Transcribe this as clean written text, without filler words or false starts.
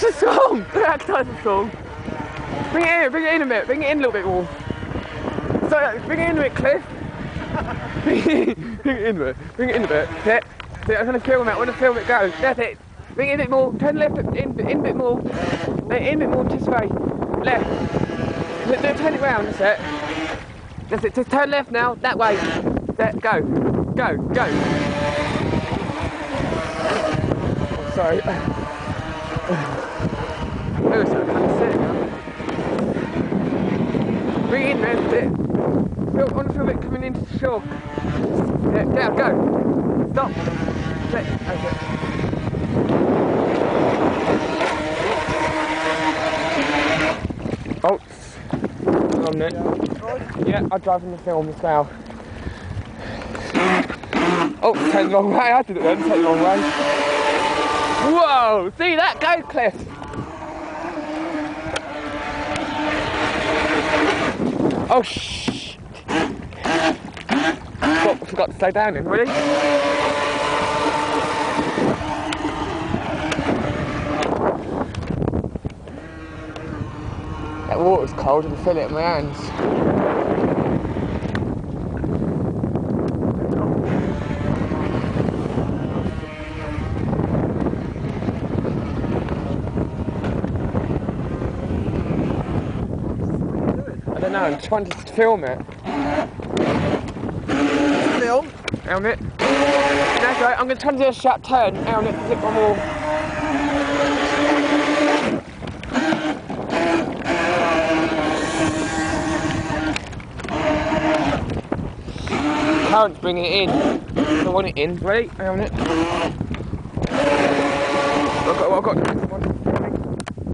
That's a song! That's a song. Bring it in a bit, bring it in a little bit more. So, bring it in a bit, Cliff. Bring it in a bit, bring it in a bit. That's it. I'm going to film it, I want to film it go. That's it. Bring it in a bit more, turn left, in a bit more. In a bit more, this way. Left. Turn it round, that's it. That's it, just turn left now, that way. There, go. Go, go. Oh, sorry. Oh, so I can't sit now. Bring it in, man, that's it. I want to film it coming into the shore. Yeah, down, go. Stop. That's it. Oh, on it. Yeah, I drive in the film as well. Oh, take the long way. I did it then, take the long way. Whoa, see that? Go, Cliff. Oh, shh. Forgot to slow down then, really? That water's cold, I can feel it in my hands. I don't know, I'm trying to film it. Film? Helmet. That's right, I'm going to try to do a sharp turn. Helmet, zip one more. Current's bringing it in. I want it in. Ready? Helmet. I've got the one.